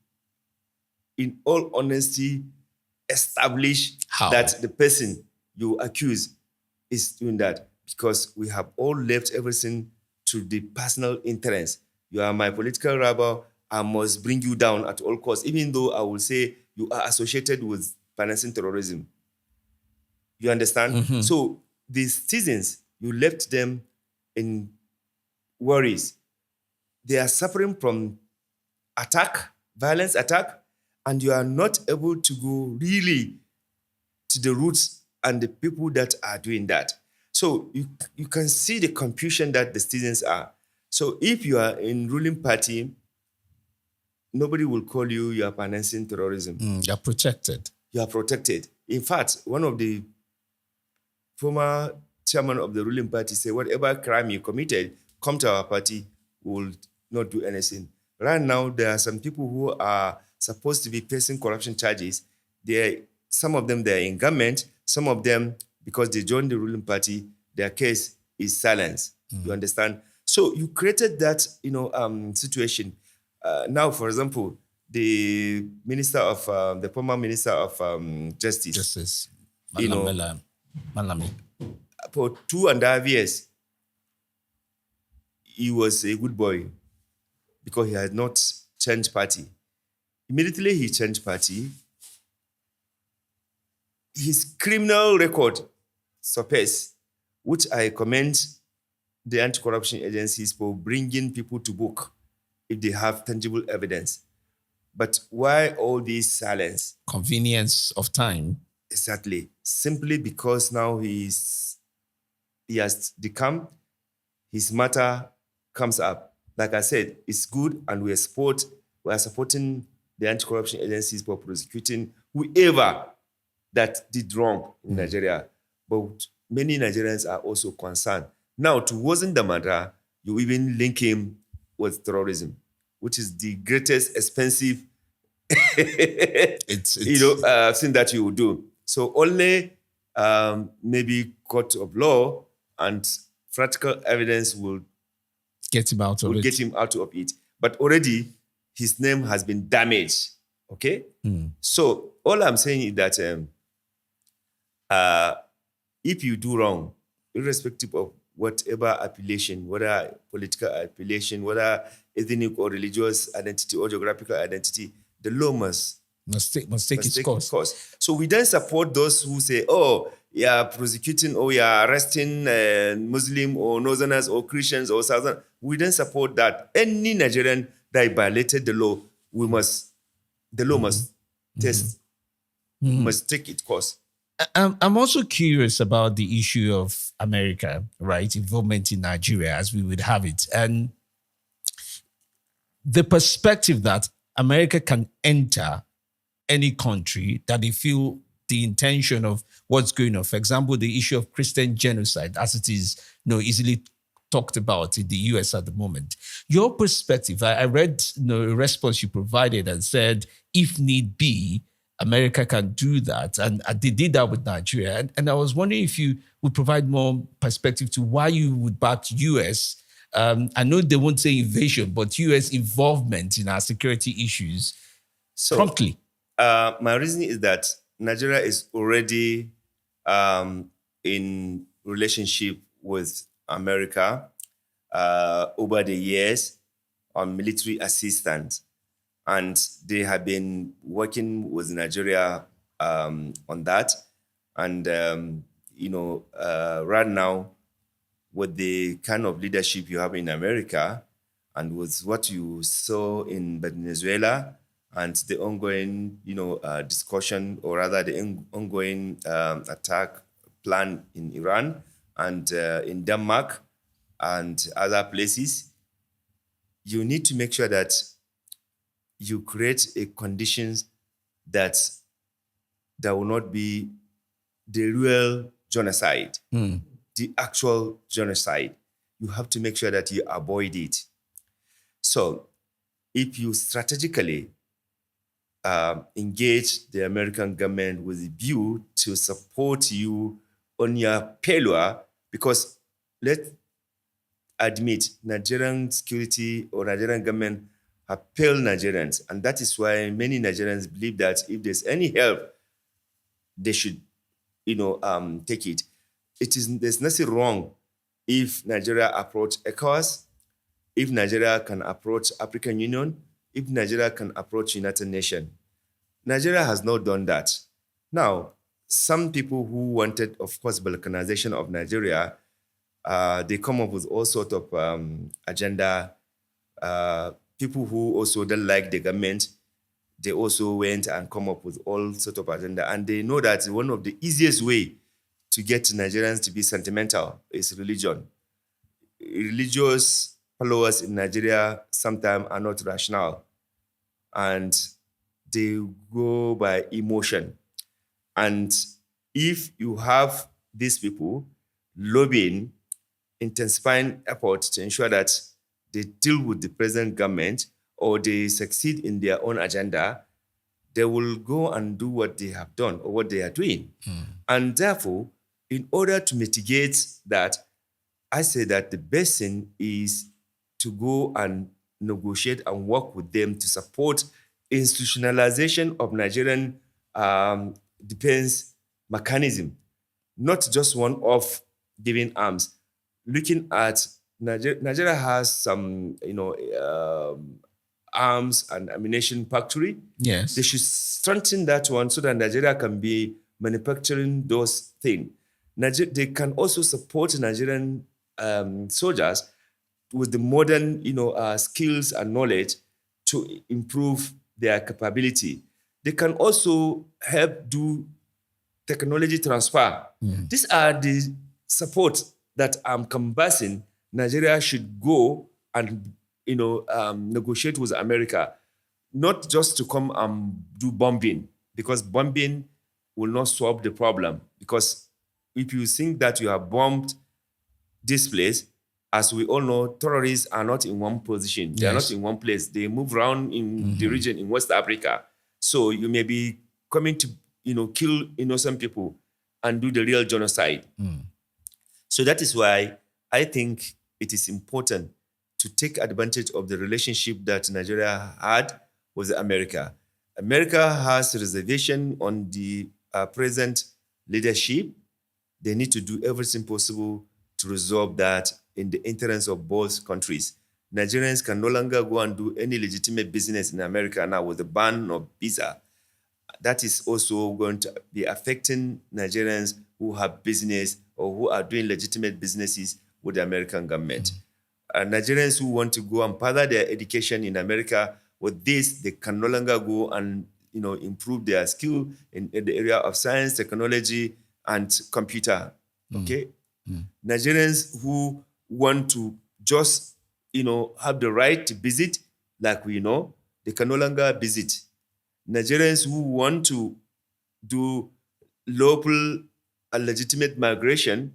in all honesty, establish that the person you accuse is doing that, because we have all left everything to the personal interest. You are my political rival, I must bring you down at all costs, even though I will say you are associated with financing terrorism. You understand? So the citizens, you left them in worries. They are suffering from violence attack, and you are not able to go really to the roots and the people that are doing that. So you can see the confusion that the citizens are. So if you are in ruling party, nobody will call you are financing terrorism. You're protected. You are protected. In fact, one of the former chairman of the ruling party said, whatever crime you committed, come to our party, we will not do anything. Right now, there are some people who are supposed to be facing corruption charges. Some of them, they're in government. Some of them, because they joined the ruling party, their case is silenced. You understand? So you created that, situation. Now, for example, the former minister of justice, Malami. For 2.5 years, he was a good boy because he had not changed party. Immediately he changed party. His criminal record surfaced, which I commend the anti-corruption agencies for bringing people to book if they have tangible evidence. But why all this silence? Convenience of time. Exactly. Simply because now he has become, his matter comes up. Like I said, it's good, and we are supporting the anti-corruption agencies for prosecuting whoever that did wrong in Nigeria. But many Nigerians are also concerned Now, to worsen the matter, you even link him with terrorism, which is the greatest expensive It's thing that you will do. So only maybe court of law and practical evidence will get him out of it. get him out of it. But already his name has been damaged. Okay? So all I'm saying is that if you do wrong, irrespective of whatever affiliation, whether political affiliation, whether ethnic or religious identity or geographical identity, the law must take its course. So we then support those who say, oh, you're prosecuting or you're arresting Muslim or Northerners or Christians or Southern. We then support that. Any Nigerian that violated the law, the law must must take its course. I'm also curious about the issue of America, right? Involvement in Nigeria as we would have it. And the perspective that America can enter any country that they feel the intention of what's going on. For example, the issue of Christian genocide, as it is easily talked about in the US at the moment. Your perspective, I read a response you provided and said, if need be, America can do that. And they did that with Nigeria. And I was wondering if you would provide more perspective to why you would back US. I know they won't say invasion, but US involvement in our security issues promptly. My reasoning is that Nigeria is already in relationship with America over the years on military assistance. And they have been working with Nigeria on that. And, right now, with the kind of leadership you have in America and with what you saw in Venezuela and the ongoing, discussion, or rather the ongoing attack plan in Iran and in Denmark and other places, you need to make sure that you create a conditions that will not be the real genocide, the actual genocide. You have to make sure that you avoid it. So if you strategically engage the American government with a view to support you on your failure, because let's admit, Nigerian security or Nigerian government have failed Nigerians. And that is why many Nigerians believe that if there's any help, they should, take it. There's nothing wrong if Nigeria approach ECOWAS, if Nigeria can approach African Union, if Nigeria can approach United Nations. Nigeria has not done that. Now, some people who wanted, of course, balkanization of Nigeria, they come up with all sorts of agenda. People who also don't like the government, they also went and come up with all sorts of agenda. And they know that one of the easiest way to get Nigerians to be sentimental is religion. Religious followers in Nigeria sometimes are not rational. And they go by emotion. And if you have these people lobbying, intensifying efforts to ensure that they deal with the present government or they succeed in their own agenda, they will go and do what they have done or what they are doing. And therefore, in order to mitigate that, I say that the best thing is to go and negotiate and work with them to support institutionalization of Nigerian defense mechanism, not just one of giving arms. Looking at Nigeria has some, arms and ammunition factory. Yes. They should strengthen that one so that Nigeria can be manufacturing those things. They can also support Nigerian soldiers with the modern, skills and knowledge to improve their capability. They can also help do technology transfer. These are the support that I'm canvassing. Nigeria should go and, negotiate with America, not just to come and do bombing, because bombing will not solve the problem. Because if you think that you have bombed this place. As we all know, terrorists are not in one position. They are not in one place. They move around in the region in West Africa. So you may be coming to, kill innocent people and do the real genocide. So that is why I think it is important to take advantage of the relationship that Nigeria had with America. America has reservation on the present leadership. They need to do everything possible to resolve that in the interest of both countries. Nigerians can no longer go and do any legitimate business in America now with the ban of visa. That is also going to be affecting Nigerians who have business or who are doing legitimate businesses with the American government. Nigerians who want to go and further their education in America, with this, they can no longer go and improve their skill in the area of science, technology, and computer. Okay? Nigerians who want to just, have the right to visit, like we know, they can no longer visit. Nigerians who want to do lawful and legitimate migration,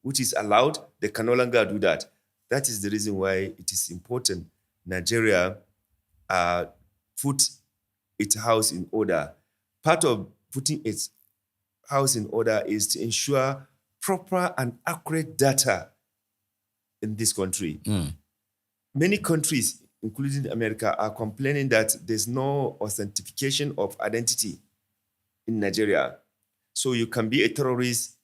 which is allowed, they can no longer do that. That is the reason why it is important Nigeria put its house in order. Part of putting its house in order is to ensure proper and accurate data in this country. Many countries, including America, are complaining that there's no authentication of identity in Nigeria. So you can be a terrorist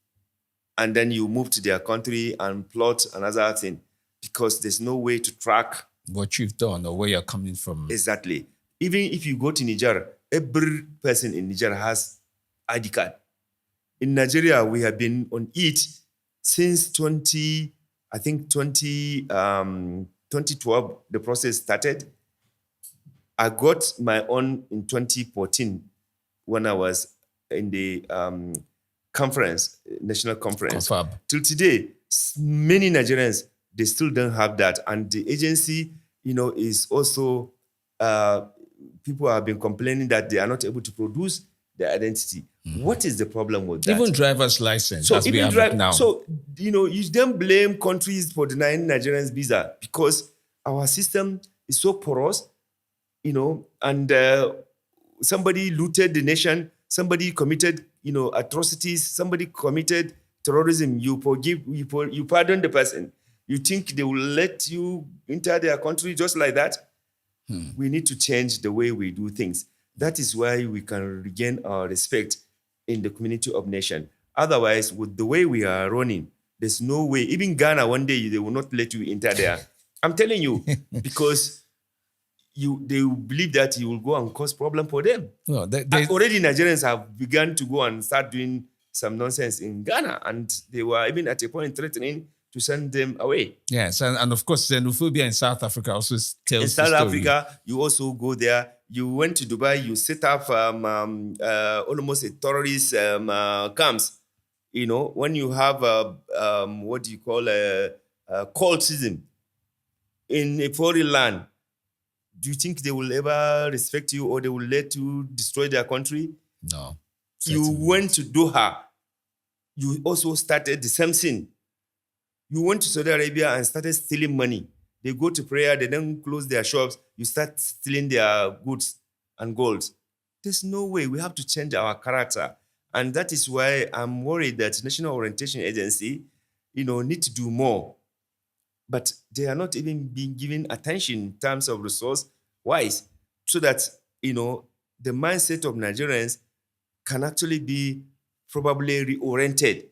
and then you move to their country and plot another thing because there's no way to track what you've done or where you're coming from. Exactly. Even if you go to Niger, every person in Niger has ID card. In Nigeria, we have been on it since 2012, the process started. I got my own in 2014 when I was in the national conference. Confab. Till today, many Nigerians, they still don't have that. And the agency, is also, people have been complaining that they are not able to produce their identity. What is the problem with that? Even driver's license, as we have it now. So, you don't blame countries for denying Nigerians visa because our system is so porous, and somebody looted the nation, somebody committed, atrocities, somebody committed terrorism, you pardon the person. You think they will let you enter their country just like that? We need to change the way we do things. That is why we can regain our respect in the community of nations. Otherwise, with the way we are running, there's no way. Even Ghana, one day, they will not let you enter there. I'm telling you, because they will believe that you will go and cause problem for them. No, already Nigerians have begun to go and start doing some nonsense in Ghana, and they were even at a point threatening to send them away. Yes, and of course, xenophobia in South Africa also tells in South Africa, you also go there. You went to Dubai, you set up almost a terrorist camps. When you have what do you call cultism in a foreign land, do you think they will ever respect you or they will let you destroy their country? No. You went to Doha. You also started the same thing. You went to Saudi Arabia and started stealing money. They go to prayer, they then close their shops. You start stealing their goods and gold. There's no way. We have to change our character. And that is why I'm worried that National Orientation Agency, need to do more. But they are not even being given attention in terms of resource-wise, so that, the mindset of Nigerians can actually be probably reoriented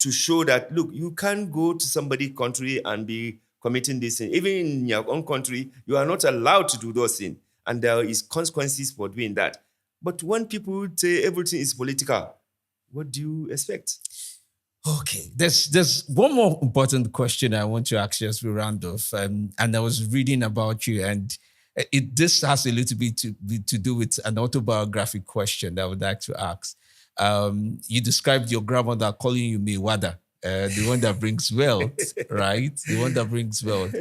to show that, look, you can't go to somebody's country and be committing this thing. Even in your own country, you are not allowed to do those things. And there is consequences for doing that. But when people say everything is political, what do you expect? Okay, there's one more important question I want to ask you as we round off. And I was reading about you, and this has a little bit to do with an autobiographic question that I would like to ask. You described your grandmother calling you Mayweather, the one that brings wealth, right? The one that brings wealth.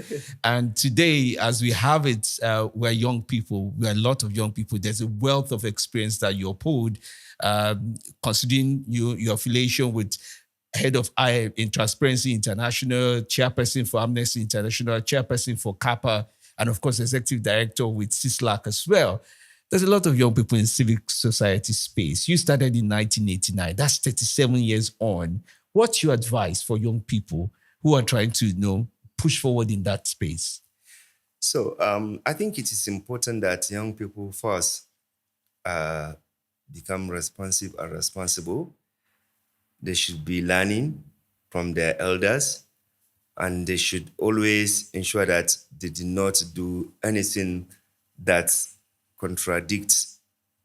And today, as we have it, we're young people, we're a lot of young people. There's a wealth of experience that you uphold, considering your affiliation with head of in Transparency International, chairperson for Amnesty International, chairperson for CAPA, and of course, executive director with CISLAC as well. There's a lot of young people in civic society space. You started in 1989. That's 37 years on. What's your advice for young people who are trying to, push forward in that space? So I think it is important that young people first become responsive and responsible. They should be learning from their elders, and they should always ensure that they do not do anything that contradicts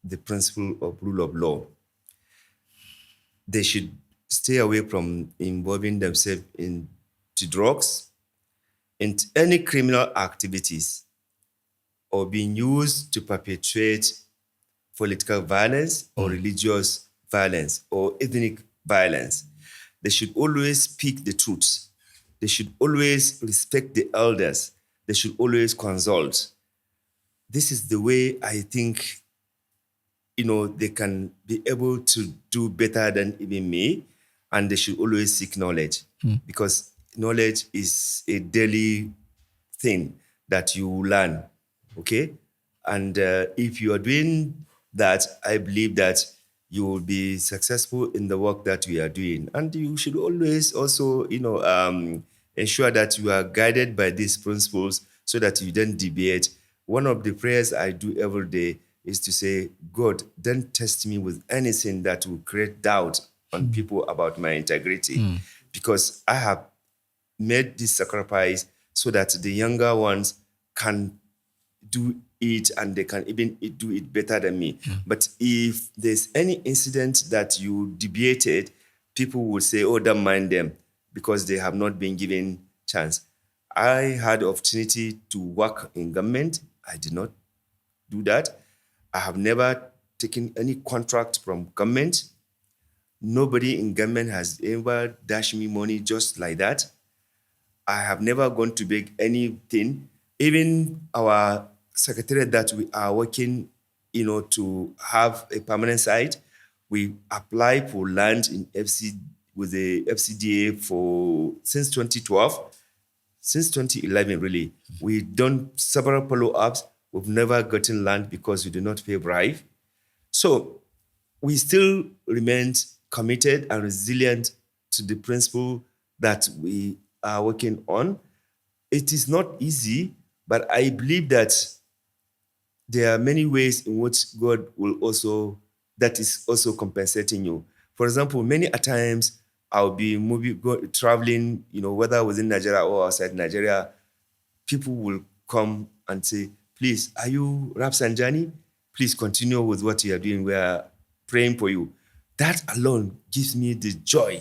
the principle of rule of law. They should stay away from involving themselves into drugs, into any criminal activities, or being used to perpetuate political violence or religious violence or ethnic violence. They should always speak the truth. They should always respect the elders. They should always consult. This is the way I think, they can be able to do better than even me, and they should always seek knowledge because knowledge is a daily thing that you learn, okay? And if you are doing that, I believe that you will be successful in the work that we are doing. And you should always also, ensure that you are guided by these principles so that you don't deviate. One of the prayers I do every day is to say, God, don't test me with anything that will create doubt on people about my integrity. Because I have made this sacrifice so that the younger ones can do it and they can even do it better than me. But if there's any incident that you debated, people will say, oh, don't mind them because they have not been given chance. I had the opportunity to work in government. I did not do that. I have never taken any contract from government. Nobody in government has ever dashed me money just like that. I have never gone to beg anything. Even our secretariat that we are working, to have a permanent site, we apply for land in with the FCDA since 2012, since 2011 really. We've done several follow-ups. We've never gotten land because we do not pay bribe. So we still remain committed and resilient to the principle that we are working on. It is not easy, but I believe that there are many ways in which God that is also compensating you. For example, many a times I'll be traveling, whether within Nigeria or outside Nigeria, people will come and say, please, are you Rafsanjani? Please continue with what you are doing. We are praying for you. That alone gives me the joy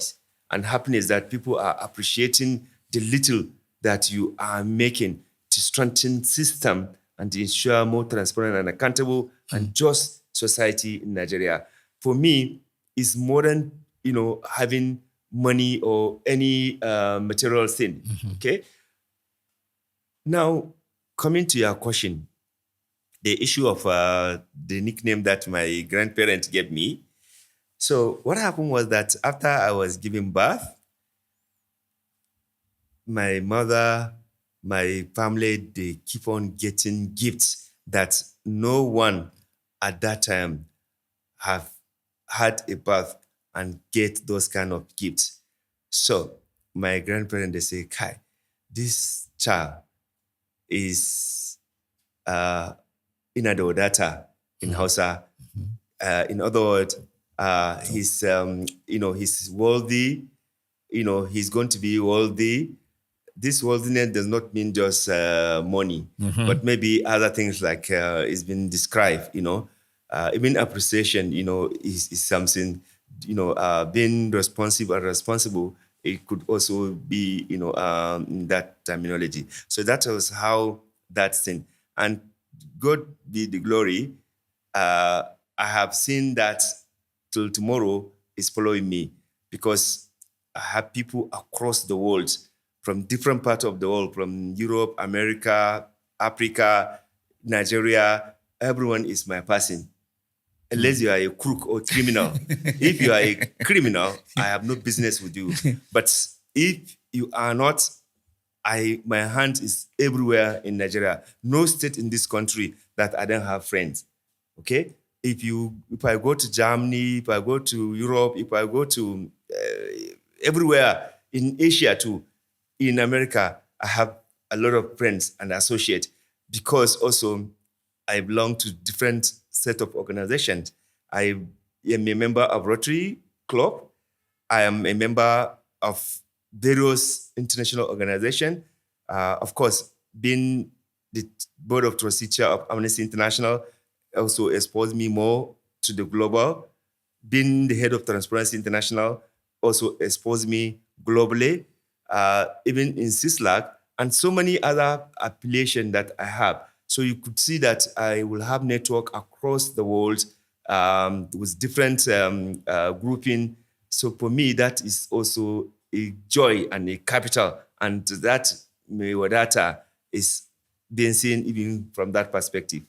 and happiness that people are appreciating the little that you are making to strengthen system and to ensure more transparent and accountable and just society in Nigeria. For me, it's more than, having money or any material thing, okay? Now, coming to your question, the issue of the nickname that my grandparents gave me. So what happened was that after I was giving birth, my mother, my family, they keep on getting gifts that no one at that time have had a birth and get those kind of gifts. So my grandparents, they say, Kai, this child is inadodata in Hausa. In other words, he's worthy, he's going to be worthy. This worthiness does not mean just money, but maybe other things like it's been described, even appreciation, is something, being responsive and responsible, it could also be, in that terminology. So that was how that thing. And God be the glory. I have seen that till tomorrow is following me because I have people across the world from different parts of the world, from Europe, America, Africa, Nigeria. Everyone is my person. unless you are a crook or criminal. If you are a criminal, I have no business with you. But if you are not, my hand is everywhere in Nigeria. No state in this country that I don't have friends. Okay? If I go to Germany, if I go to Europe, if I go to everywhere in Asia too, in America, I have a lot of friends and associates because also I belong to different set of organizations. I am a member of Rotary Club. I am a member of various international organizations. Of course, being the board of trustees chair of Amnesty International also exposed me more to the global. Being the head of Transparency International also exposed me globally, even in CISLAC, and so many other affiliations that I have. So you could see that I will have network across the world with different grouping. So for me, that is also a joy and a capital, and that Wadata is being seen even from that perspective.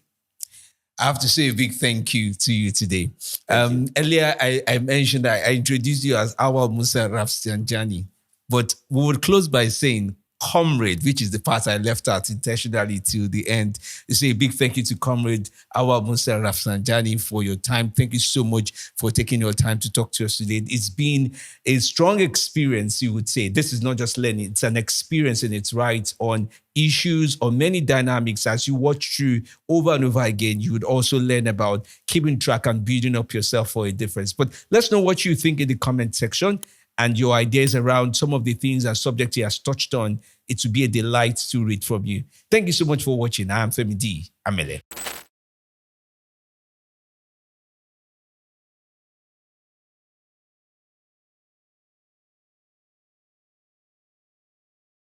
I have to say a big thank you to you today. Earlier, I mentioned that I introduced you as Auwal Musa Rafsanjani, but we would close by saying comrade, which is the part I left out intentionally to the end. You say a big thank you to comrade Auwal Musa Rafsanjani for your time. Thank you so much for taking your time to talk to us today. It's been a strong experience, you would say. This is not just learning, it's an experience in its right on issues or many dynamics. As you watch through over and over again, you would also learn about keeping track and building up yourself for a difference. But let's know what you think in the comment section and your ideas around some of the things and subjects he has touched on. It would be a delight to read from you. Thank you so much for watching. I am Femi D. Amele.